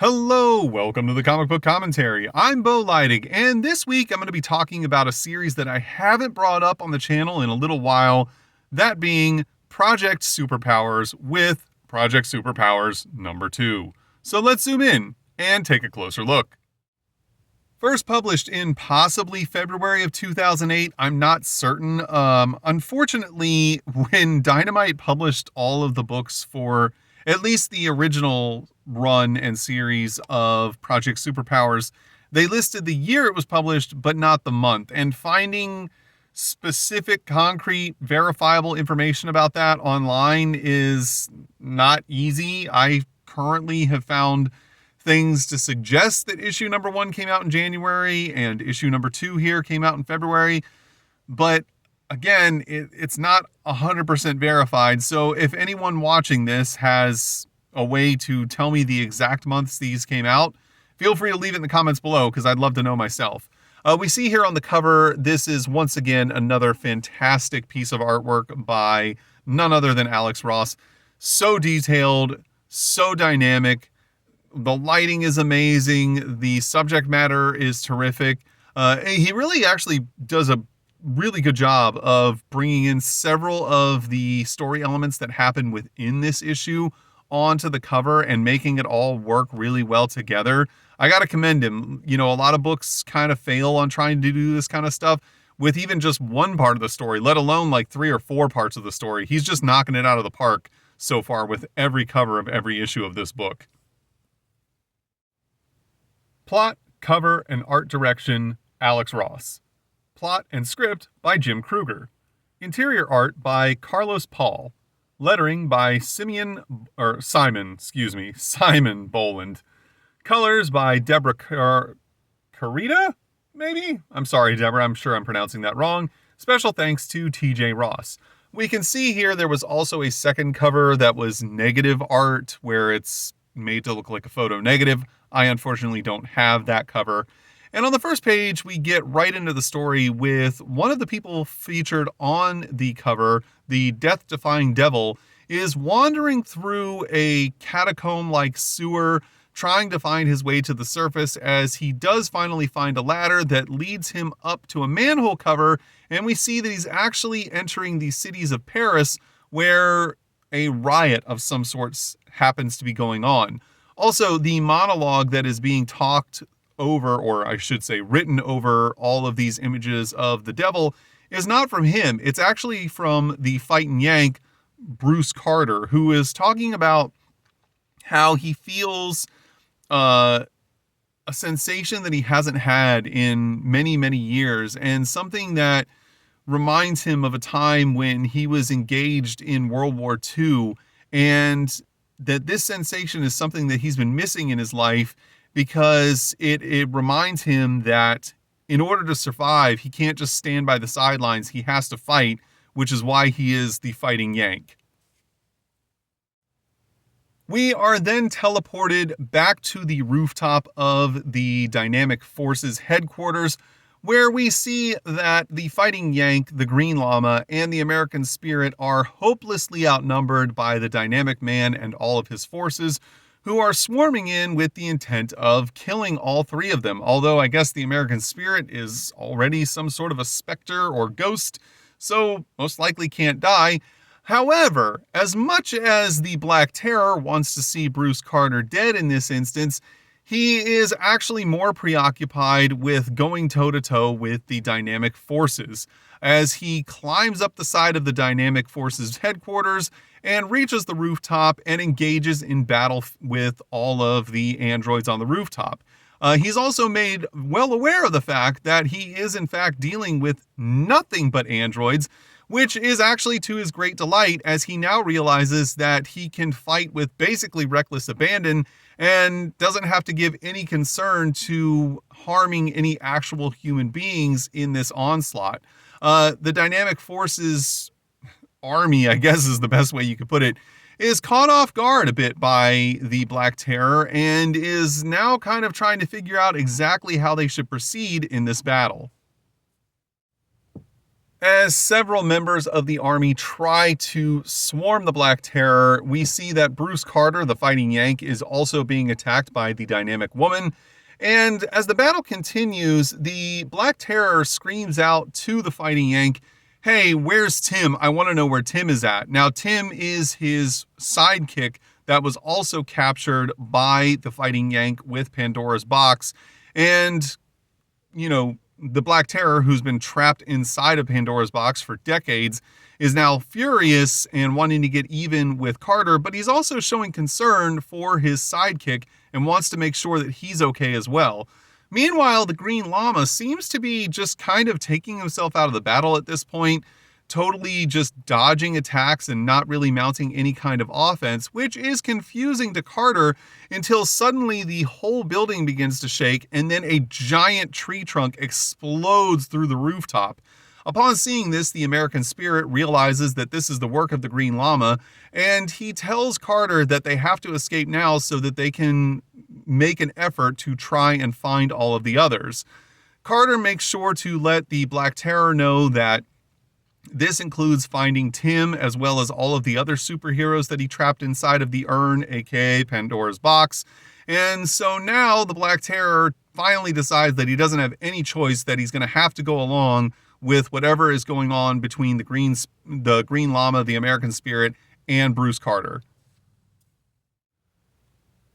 Hello, welcome to the Comic Book Commentary. I'm Bo Leidig, and this week I'm going to be talking about a series that I haven't brought up on the channel in a little while, that being Project Superpowers with Project Superpowers number 2. So let's zoom in and take a closer look. First published in possibly February of 2008, I'm not certain. Unfortunately, when Dynamite published all of the books for at least the original run and series of Project Superpowers, they listed the year it was published, but not the month. And finding specific, concrete, verifiable information about that online is not easy. I currently have found things to suggest that issue number 1 came out in January and issue number 2 here came out in February. But again, it's not 100% verified. So if anyone watching this has a way to tell me the exact months these came out, feel free to leave it in the comments below because I'd love to know myself. We see here on the cover, this is once again another fantastic piece of artwork by none other than Alex Ross. So detailed, so dynamic. The lighting is amazing. The subject matter is terrific. He really actually does a really good job of bringing in several of the story elements that happen within this issue onto the cover and making it all work really well together. I got to commend him. You know, a lot of books kind of fail on trying to do this kind of stuff with even just one part of the story, let alone like 3 or 4 parts of the story. He's just knocking it out of the park so far with every cover of every issue of this book. Plot, cover, and art direction, Alex Ross. Plot and script by Jim Kruger. Interior art by Carlos Paul. Lettering by Simon Boland. Colors by Deborah Carita, maybe? I'm sorry, Deborah, I'm sure I'm pronouncing that wrong. Special thanks to TJ Ross. We can see here there was also a second cover that was negative art, where it's made to look like a photo negative. I unfortunately don't have that cover. And on the first page, we get right into the story with one of the people featured on the cover, the death-defying devil, is wandering through a catacomb-like sewer, trying to find his way to the surface, as he does finally find a ladder that leads him up to a manhole cover, and we see that he's actually entering the cities of Paris, where a riot of some sorts happens to be going on. Also, the monologue that is being talked over, or I should say written over all of these images of the devil, is not from him. It's actually from the fightin' Yank, Bruce Carter, who is talking about how he feels a sensation that he hasn't had in many, many years, and something that reminds him of a time when he was engaged in World War II, and that this sensation is something that he's been missing in his life, because it reminds him that in order to survive, he can't just stand by the sidelines. He has to fight, which is why he is the fighting Yank. We are then teleported back to the rooftop of the Dynamic Forces headquarters, where we see that the fighting Yank, the Green Llama, and the American Spirit are hopelessly outnumbered by the Dynamic Man and all of his forces, who are swarming in with the intent of killing all 3 of them. Although I guess the American Spirit is already some sort of a specter or ghost, so most likely can't die. However, as much as the Black Terror wants to see Bruce Carter dead in this instance, he is actually more preoccupied with going toe-to-toe with the Dynamic Forces, as he climbs up the side of the Dynamic Forces headquarters and reaches the rooftop and engages in battle with all of the androids on the rooftop. He's also made well aware of the fact that he is in fact dealing with nothing but androids, which is actually to his great delight, as he now realizes that he can fight with basically reckless abandon and doesn't have to give any concern to harming any actual human beings in this onslaught. The Dynamic Forces army, I guess is the best way you could put it, is caught off guard a bit by the Black Terror and is now kind of trying to figure out exactly how they should proceed in this battle. As several members of the army try to swarm the Black Terror, we see that Bruce Carter, the fighting Yank, is also being attacked by the Dynamic Woman. And as the battle continues, the Black Terror screams out to the fighting Yank, "Hey, where's Tim? I want to know where Tim is at." Now, Tim is his sidekick that was also captured by the fighting Yank with Pandora's box. And, the Black Terror, who's been trapped inside of Pandora's box for decades, is now furious and wanting to get even with Carter, but he's also showing concern for his sidekick and wants to make sure that he's okay as well. Meanwhile, the Green Llama seems to be just kind of taking himself out of the battle at this point, totally just dodging attacks and not really mounting any kind of offense, which is confusing to Carter until suddenly the whole building begins to shake and then a giant tree trunk explodes through the rooftop. Upon seeing this, the American Spirit realizes that this is the work of the Green Llama, and he tells Carter that they have to escape now so that they can make an effort to try and find all of the others. Carter makes sure to let the Black Terror know that this includes finding Tim as well as all of the other superheroes that he trapped inside of the urn, aka Pandora's box. And so now the Black Terror finally decides that he doesn't have any choice, that he's going to have to go along with whatever is going on between the Green Llama, the American Spirit, and Bruce Carter.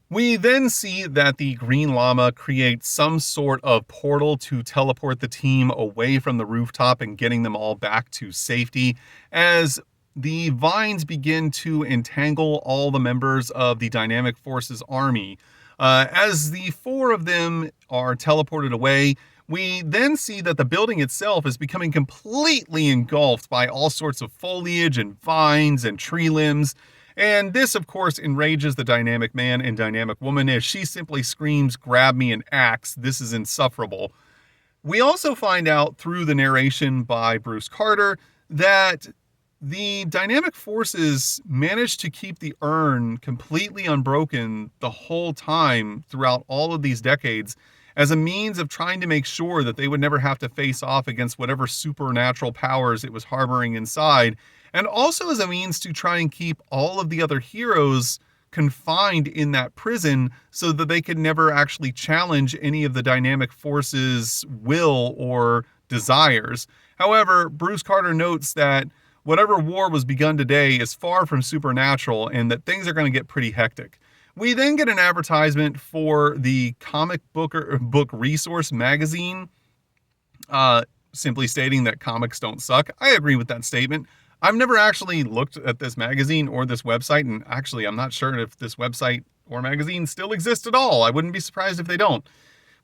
We then see that the Green Llama creates some sort of portal to teleport the team away from the rooftop and getting them all back to safety as the vines begin to entangle all the members of the Dynamic Forces army. As the four of them are teleported away, we then see that the building itself is becoming completely engulfed by all sorts of foliage and vines and tree limbs. And this, of course, enrages the Dynamic Man and Dynamic Woman as she simply screams, "Grab me an axe, this is insufferable." We also find out through the narration by Bruce Carter that the Dynamic Forces managed to keep the urn completely unbroken the whole time throughout all of these decades as a means of trying to make sure that they would never have to face off against whatever supernatural powers it was harboring inside, and also as a means to try and keep all of the other heroes confined in that prison so that they could never actually challenge any of the Dynamic Forces' will or desires. However, Bruce Carter notes that whatever war was begun today is far from supernatural and that things are going to get pretty hectic. We then get an advertisement for the comic book resource magazine, simply stating that comics don't suck. I agree with that statement. I've never actually looked at this magazine or this website, and actually I'm not sure if this website or magazine still exists at all. I wouldn't be surprised if they don't.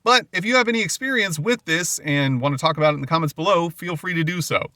But if you have any experience with this and want to talk about it in the comments below, feel free to do so.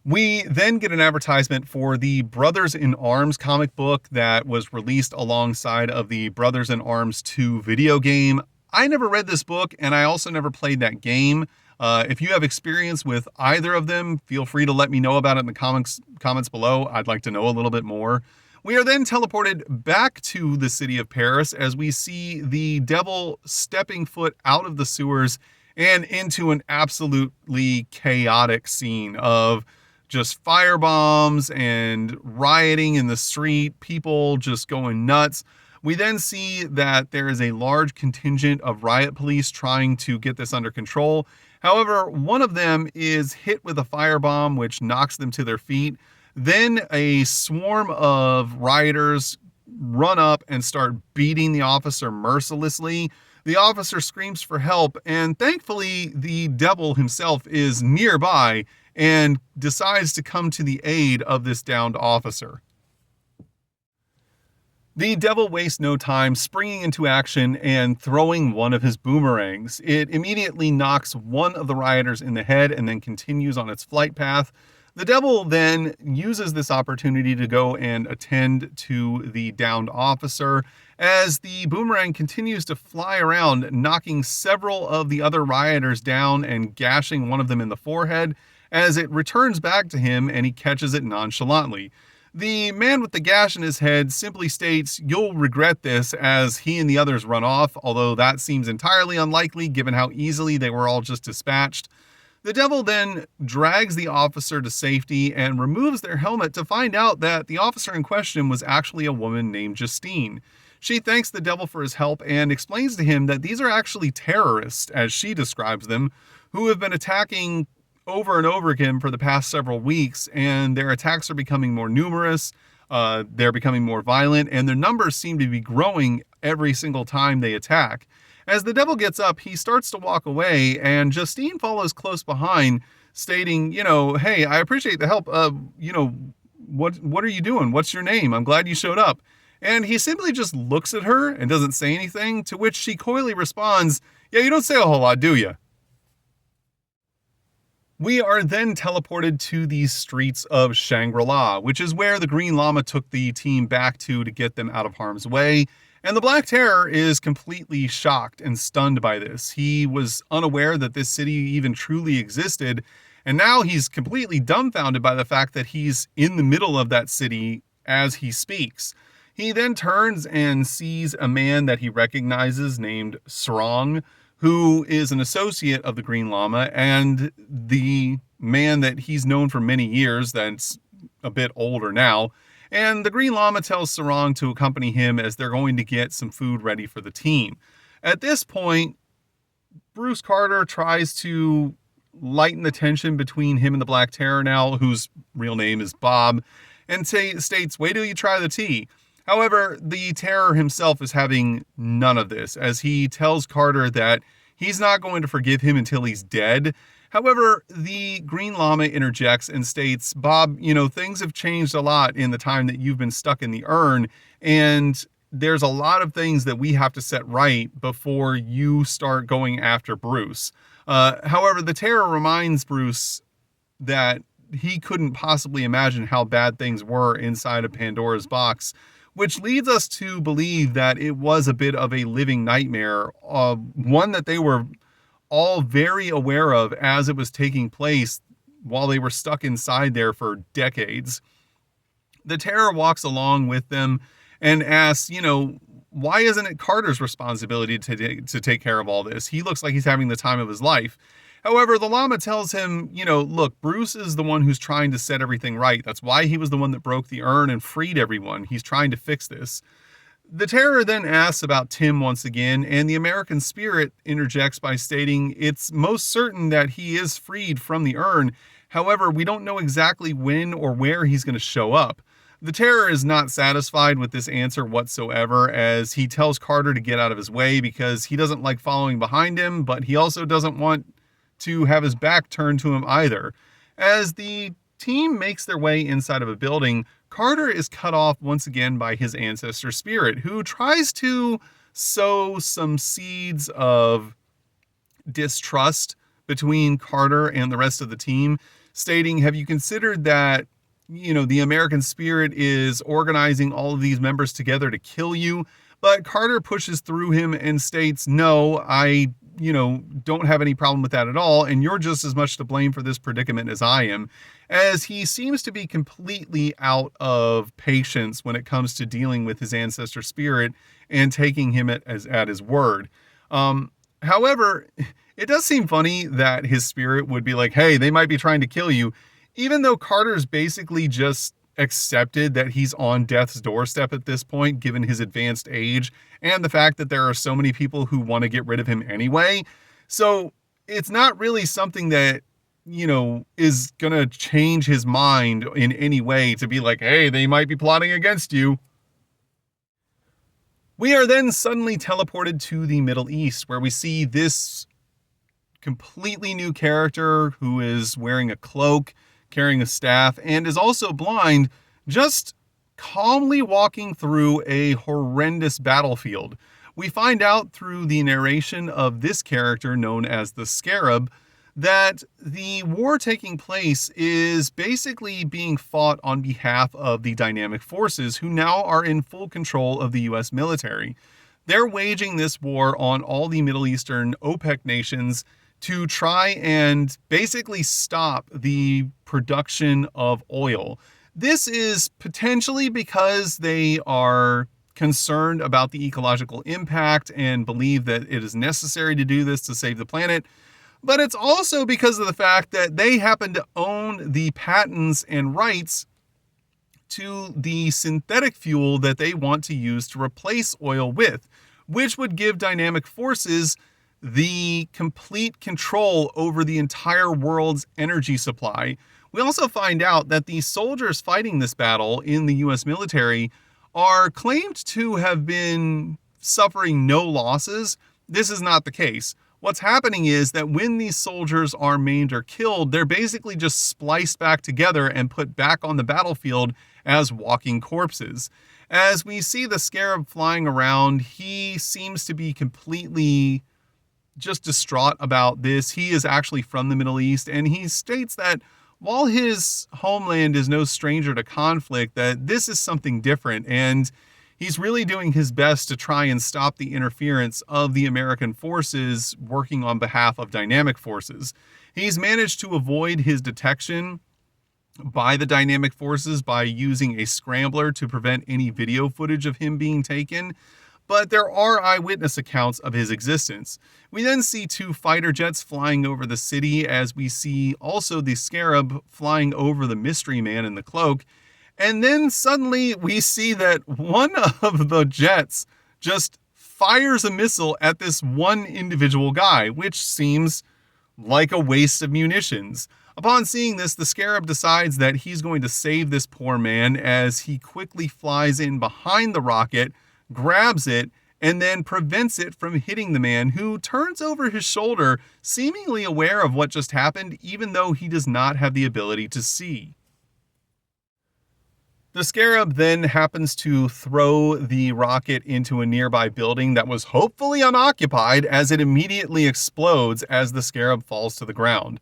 We then get an advertisement for the Brothers in Arms comic book that was released alongside of the Brothers in Arms 2 video game. I never read this book, and I also never played that game. If you have experience with either of them, feel free to let me know about it in the comments below. I'd like to know a little bit more. We are then teleported back to the city of Paris as we see the devil stepping foot out of the sewers and into an absolutely chaotic scene of just firebombs and rioting in the street, people just going nuts. We then see that there is a large contingent of riot police trying to get this under control. However, one of them is hit with a firebomb, which knocks them to their feet. Then a swarm of rioters run up and start beating the officer mercilessly. The officer screams for help, and thankfully the devil himself is nearby and decides to come to the aid of this downed officer. The devil wastes no time springing into action and throwing one of his boomerangs. It immediately knocks one of the rioters in the head and then continues on its flight path. The devil then uses this opportunity to go and attend to the downed officer as the boomerang continues to fly around, knocking several of the other rioters down and gashing one of them in the forehead as it returns back to him and he catches it nonchalantly. The man with the gash in his head simply states, "You'll regret this," as he and the others run off, although that seems entirely unlikely given how easily they were all just dispatched. The devil then drags the officer to safety and removes their helmet to find out that the officer in question was actually a woman named Justine. She thanks the devil for his help and explains to him that these are actually terrorists, as she describes them, who have been attacking over and over again for the past several weeks, and their attacks are becoming more numerous, they're becoming more violent, and their numbers seem to be growing every single time they attack. As the devil gets up, he starts to walk away, and Justine follows close behind, stating, hey, I appreciate the help. What are you doing? What's your name? I'm glad you showed up. And he simply just looks at her and doesn't say anything, to which she coyly responds, yeah, you don't say a whole lot, do you? We are then teleported to the streets of Shangri-La, which is where the Green Llama took the team back to get them out of harm's way. And the Black Terror is completely shocked and stunned by this. He was unaware that this city even truly existed, and now he's completely dumbfounded by the fact that he's in the middle of that city as he speaks. He then turns and sees a man that he recognizes named Sarong, who is an associate of the Green Llama, and the man that he's known for many years that's a bit older now. And the Green Llama tells Sarong to accompany him as they're going to get some food ready for the team. At this point, Bruce Carter tries to lighten the tension between him and the Black Terror now, whose real name is Bob, and states, wait till you try the tea. However, the Terror himself is having none of this, as he tells Carter that he's not going to forgive him until he's dead. However, the Green Llama interjects and states, Bob, things have changed a lot in the time that you've been stuck in the urn, and there's a lot of things that we have to set right before you start going after Bruce. However, the Terror reminds Bruce that he couldn't possibly imagine how bad things were inside of Pandora's box, which leads us to believe that it was a bit of a living nightmare, one that they were all very aware of as it was taking place while they were stuck inside there for decades. The Terror walks along with them and asks, why isn't it Carter's responsibility to take care of all this? He looks like he's having the time of his life. However, the llama tells him, look, Bruce is the one who's trying to set everything right. That's why he was the one that broke the urn and freed everyone. He's trying to fix this. The Terror then asks about Tim once again, and the American Spirit interjects by stating it's most certain that he is freed from the urn. However, we don't know exactly when or where he's going to show up. The Terror is not satisfied with this answer whatsoever, as he tells Carter to get out of his way because he doesn't like following behind him, but he also doesn't want to have his back turned to him either. As the team makes their way inside of a building, Carter is cut off once again by his ancestor spirit, who tries to sow some seeds of distrust between Carter and the rest of the team, stating, have you considered that, the American Spirit is organizing all of these members together to kill you? But Carter pushes through him and states, no, I don't have any problem with that at all, and you're just as much to blame for this predicament as I am, as he seems to be completely out of patience when it comes to dealing with his ancestor spirit and taking him at his word. However, it does seem funny that his spirit would be like, hey, they might be trying to kill you, even though Carter's basically just accepted that he's on death's doorstep at this point, given his advanced age and the fact that there are so many people who want to get rid of him anyway. So it's not really something that, is going to change his mind in any way to be like, hey, they might be plotting against you. We are then suddenly teleported to the Middle East, where we see this completely new character who is wearing a cloak, carrying a staff, and is also blind, just calmly walking through a horrendous battlefield. We find out through the narration of this character known as the Scarab that the war taking place is basically being fought on behalf of the Dynamic Forces, who now are in full control of the US military. They're waging this war on all the Middle Eastern OPEC nations to try and basically stop the production of oil. This is potentially because they are concerned about the ecological impact and believe that it is necessary to do this to save the planet. but it's also because of the fact that they happen to own the patents and rights to the synthetic fuel that they want to use to replace oil with, which would give dynamic forces the complete control over the entire world's energy supply. We also find out that the soldiers fighting this battle in the US military are claimed to have been suffering no losses. This is not the case. What's happening is that when these soldiers are maimed or killed, they're basically just spliced back together and put back on the battlefield as walking corpses. As we see the Scarab flying around, he seems to be completely just distraught about this. He is actually from the Middle East, and he states that while his homeland is no stranger to conflict, that this is something different, and he's really doing his best to try and stop the interference of the American forces working on behalf of dynamic forces. He's managed to avoid his detection by the dynamic forces by using a scrambler to prevent any video footage of him being taken, but there are eyewitness accounts of his existence. We then see 2 fighter jets flying over the city, as we see also the Scarab flying over the mystery man in the cloak. And then suddenly we see that one of the jets just fires a missile at this one individual guy, which seems like a waste of munitions. Upon seeing this, the Scarab decides that he's going to save this poor man, as he quickly flies in behind the rocket, grabs it, and then prevents it from hitting the man, who turns over his shoulder, seemingly aware of what just happened, even though he does not have the ability to see. The Scarab then happens to throw the rocket into a nearby building that was hopefully unoccupied, as it immediately explodes as the Scarab falls to the ground.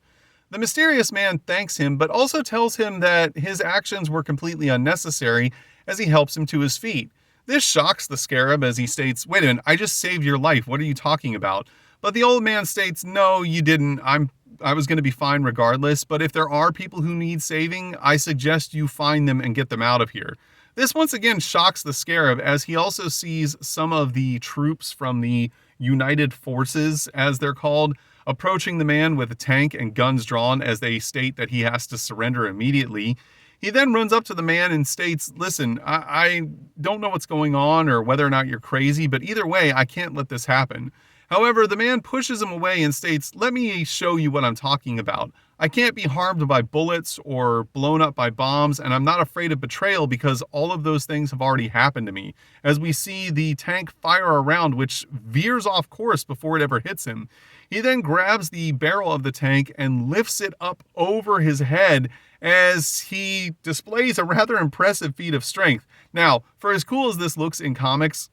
The mysterious man thanks him, but also tells him that his actions were completely unnecessary, as he helps him to his feet. This shocks the Scarab, as he states, "Wait a minute, I just saved your life. What are you talking about?" But the old man states, "No, you didn't. I was going to be fine regardless, but if there are people who need saving, I suggest you find them and get them out of here." This once again shocks the Scarab, as he also sees some of the troops from the United Forces, as they're called, approaching the man with a tank and guns drawn, as they state that he has to surrender immediately. He then runs up to the man and states, "Listen, I don't know what's going on or whether or not you're crazy, but either way, I can't let this happen." However, the man pushes him away and states, "Let me show you what I'm talking about. I can't be harmed by bullets or blown up by bombs, and I'm not afraid of betrayal because all of those things have already happened to me." As we see the tank fire a round, which veers off course before it ever hits him. He then grabs the barrel of the tank and lifts it up over his head, as he displays a rather impressive feat of strength. Now, for as cool as this looks in comics,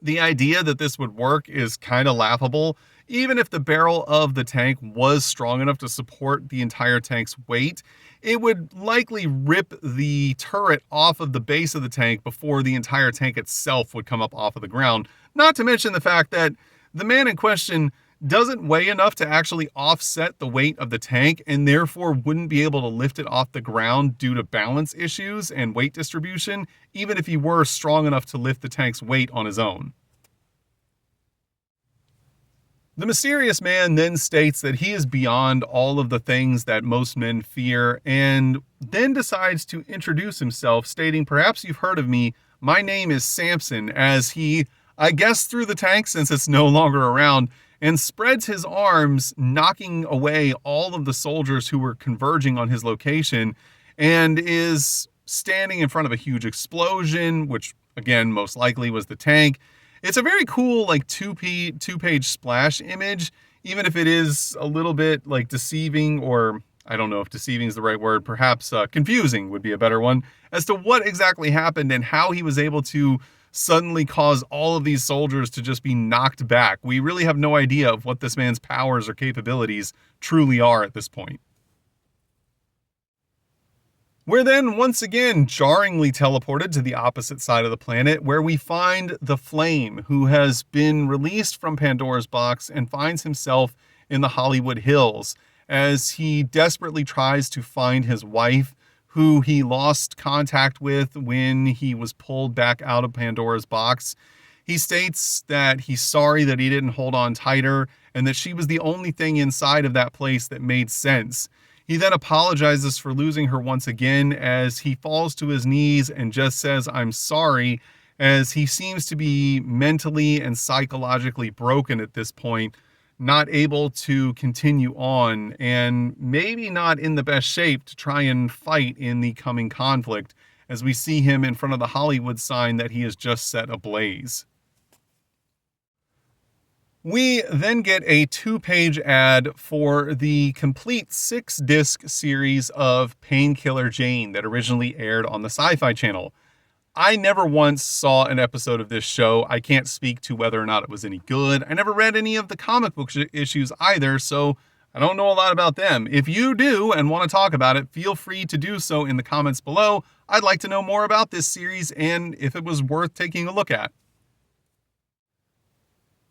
the idea that this would work is kind of laughable. Even if the barrel of the tank was strong enough to support the entire tank's weight, it would likely rip the turret off of the base of the tank before the entire tank itself would come up off of the ground. Not to mention the fact that the man in question doesn't weigh enough to actually offset the weight of the tank, and therefore wouldn't be able to lift it off the ground due to balance issues and weight distribution, even if he were strong enough to lift the tank's weight on his own. The mysterious man then states that he is beyond all of the things that most men fear, and then decides to introduce himself, stating, "Perhaps you've heard of me. My name is Samson," as he, I guess, through the tank, since it's no longer around, and spreads his arms, knocking away all of the soldiers who were converging on his location, and is standing in front of a huge explosion, which again most likely was the tank. It's a very cool, like, two-page splash image, even if it is a little bit like deceiving, or I don't know if deceiving is the right word, perhaps confusing would be a better one, as to what exactly happened and how he was able to suddenly cause all of these soldiers to just be knocked back. We really have no idea of what this man's powers or capabilities truly are at this point. We're then once again jarringly teleported to the opposite side of the planet, where we find the Flame, who has been released from Pandora's box and finds himself in the Hollywood Hills, as he desperately tries to find his wife, who he lost contact with when he was pulled back out of Pandora's box. He states that he's sorry that he didn't hold on tighter and that she was the only thing inside of that place that made sense. He then apologizes for losing her once again as he falls to his knees and just says, "I'm sorry," as he seems to be mentally and psychologically broken at this point, not able to continue on, and maybe not in the best shape to try and fight in the coming conflict, as we see him in front of the Hollywood sign that he has just set ablaze. We then get a 2-page ad for the complete 6-disc series of Painkiller Jane that originally aired on the Sci-Fi Channel. I never once saw an episode of this show. I can't speak to whether or not it was any good. I never read any of the comic book issues either, so I don't know a lot about them. If you do and want to talk about it, feel free to do so in the comments below. I'd like to know more about this series and if it was worth taking a look at.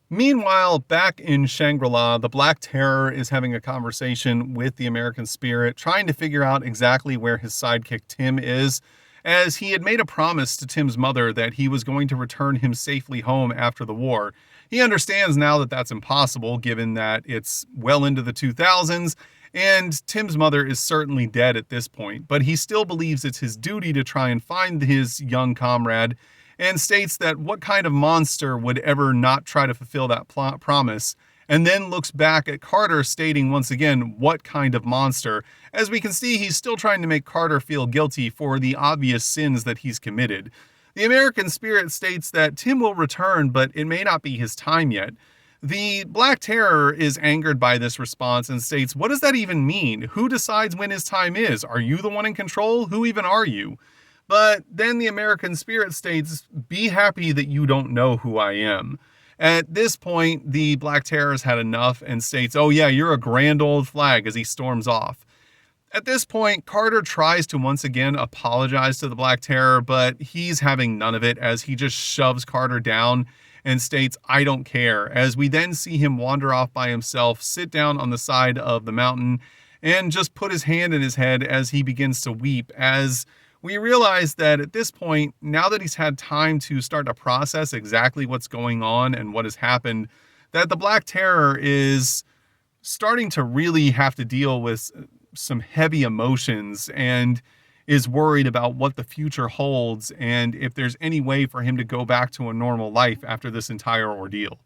Meanwhile, back in Shangri-La, the Black Terror is having a conversation with the American Spirit, trying to figure out exactly where his sidekick Tim is, as he had made a promise to Tim's mother that he was going to return him safely home after the war. He understands now that that's impossible, given that it's well into the 2000s, and Tim's mother is certainly dead at this point, but he still believes it's his duty to try and find his young comrade, and states that what kind of monster would ever not try to fulfill that promise, and then looks back at Carter stating once again, what kind of monster. As we can see, he's still trying to make Carter feel guilty for the obvious sins that he's committed. The American Spirit states that Tim will return, but it may not be his time yet. The Black Terror is angered by this response and states, what does that even mean? Who decides when his time is? Are you the one in control? Who even are you? But then the American Spirit states, be happy that you don't know who I am. At this point, the Black Terror has had enough and states, oh yeah, you're a grand old flag, as he storms off. At this point, Carter tries to once again apologize to the Black Terror, but he's having none of it as he just shoves Carter down and states, I don't care, as we then see him wander off by himself, sit down on the side of the mountain, and just put his hand in his head as he begins to weep, as we realize that at this point, now that he's had time to start to process exactly what's going on and what has happened, that the Black Terror is starting to really have to deal with some heavy emotions and is worried about what the future holds and if there's any way for him to go back to a normal life after this entire ordeal.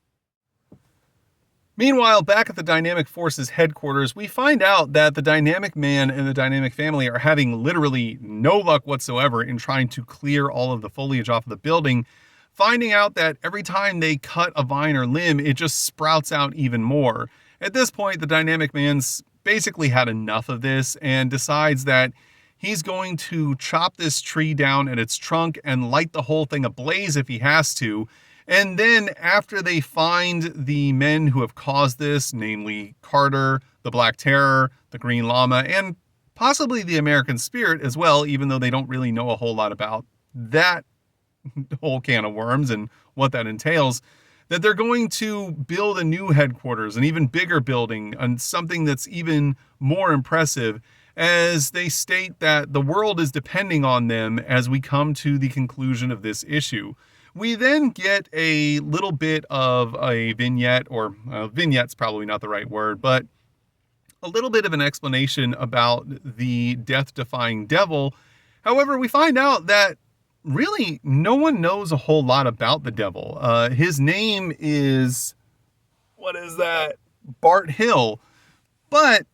Meanwhile, back at the Dynamic Forces headquarters, we find out that the Dynamic Man and the Dynamic family are having literally no luck whatsoever in trying to clear all of the foliage off of the building, finding out that every time they cut a vine or limb, it just sprouts out even more. At this point, the Dynamic Man's basically had enough of this and decides that he's going to chop this tree down at its trunk and light the whole thing ablaze if he has to. And then after they find the men who have caused this, namely Carter, the Black Terror, the Green Llama, and possibly the American Spirit as well, even though they don't really know a whole lot about that whole can of worms and what that entails, that they're going to build a new headquarters, an even bigger building, and something that's even more impressive, as they state that the world is depending on them as we come to the conclusion of this issue. We then get a little bit of a vignette, or vignette's probably not the right word, but a little bit of an explanation about the death-defying devil. However, we find out that really no one knows a whole lot about the devil. His name is, Bart Hill. But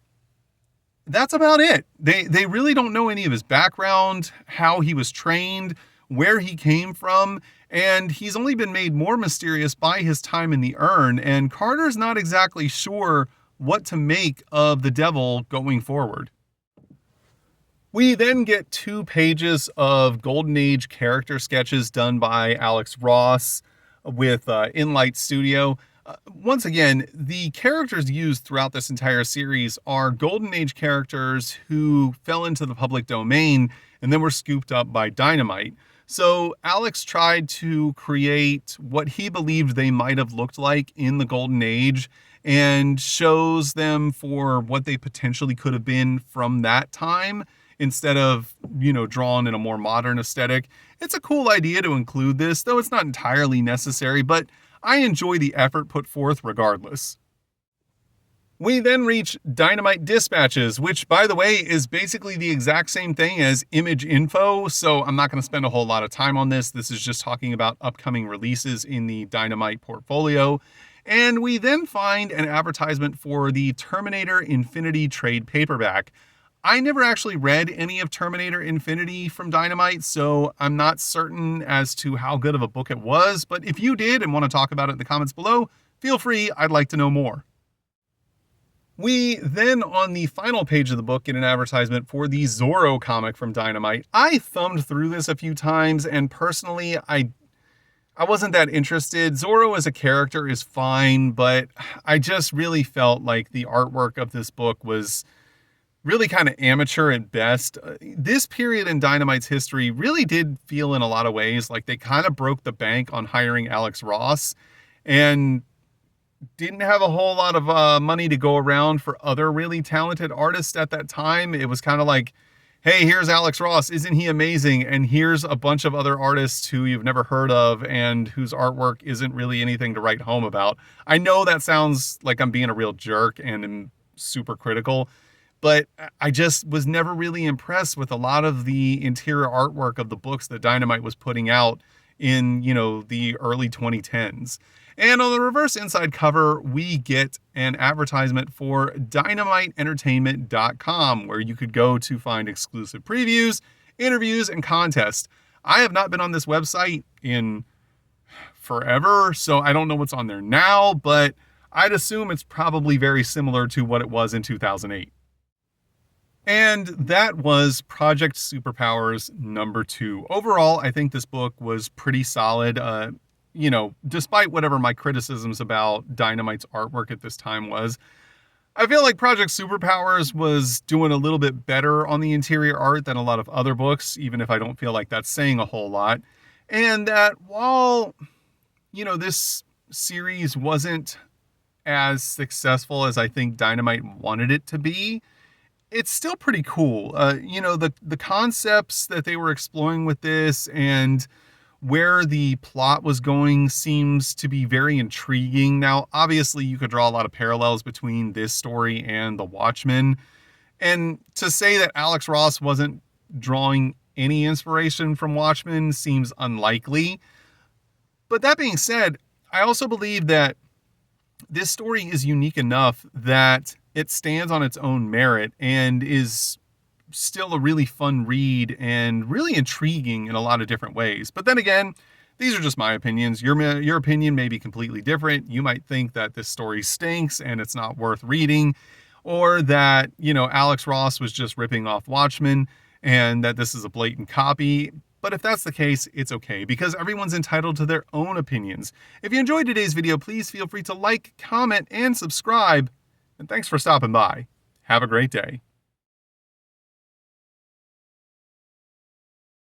that's about it. They really don't know any of his background, how he was trained, where he came from, and he's only been made more mysterious by his time in the urn, and Carter's not exactly sure what to make of the devil going forward. We then get 2 pages of Golden Age character sketches done by Alex Ross with Inlight Studio. Once again, the characters used throughout this entire series are Golden Age characters who fell into the public domain and then were scooped up by Dynamite. So Alex tried to create what he believed they might have looked like in the Golden Age and shows them for what they potentially could have been from that time, instead of, drawn in a more modern aesthetic. It's a cool idea to include this, though it's not entirely necessary, but I enjoy the effort put forth regardless. We then reach Dynamite Dispatches, which, by the way, is basically the exact same thing as Image Info, so I'm not going to spend a whole lot of time on this. This is just talking about upcoming releases in the Dynamite portfolio. And we then find an advertisement for the Terminator Infinity trade paperback. I never actually read any of Terminator Infinity from Dynamite, so I'm not certain as to how good of a book it was, but if you did and want to talk about it in the comments below, feel free, I'd like to know more. We then, on the final page of the book, get an advertisement for the Zorro comic from Dynamite. I thumbed through this a few times, and personally, I wasn't that interested. Zorro as a character is fine, but I just really felt like the artwork of this book was really kind of amateur at best. This period in Dynamite's history really did feel in a lot of ways like they kind of broke the bank on hiring Alex Ross, and didn't have a whole lot of money to go around for other really talented artists at that time. It was kind of like, hey, here's Alex Ross, isn't he amazing? And here's a bunch of other artists who you've never heard of and whose artwork isn't really anything to write home about. I know that sounds like I'm being a real jerk and am super critical, but I just was never really impressed with a lot of the interior artwork of the books that Dynamite was putting out in, the early 2010s. And on the reverse inside cover, we get an advertisement for dynamiteentertainment.com, where you could go to find exclusive previews, interviews, and contests. I have not been on this website in forever, so I don't know what's on there now, but I'd assume it's probably very similar to what it was in 2008. And that was Project Superpowers #2. Overall, I think this book was pretty solid. Despite whatever my criticisms about Dynamite's artwork at this time was, I feel like Project Superpowers was doing a little bit better on the interior art than a lot of other books, even if I don't feel like that's saying a whole lot. And that while, this series wasn't as successful as I think Dynamite wanted it to be, it's still pretty cool. The concepts that they were exploring with this and where the plot was going seems to be very intriguing. Now, obviously, you could draw a lot of parallels between this story and The Watchmen. And to say that Alex Ross wasn't drawing any inspiration from Watchmen seems unlikely. But that being said, I also believe that this story is unique enough that it stands on its own merit and is still a really fun read and really intriguing in a lot of different ways. But then again, these are just my opinions. Your opinion may be completely different. You might think that this story stinks and it's not worth reading, or that, Alex Ross was just ripping off Watchmen and that this is a blatant copy. But if that's the case, it's okay, because everyone's entitled to their own opinions. If you enjoyed today's video, please feel free to like, comment, and subscribe. And thanks for stopping by. Have a great day.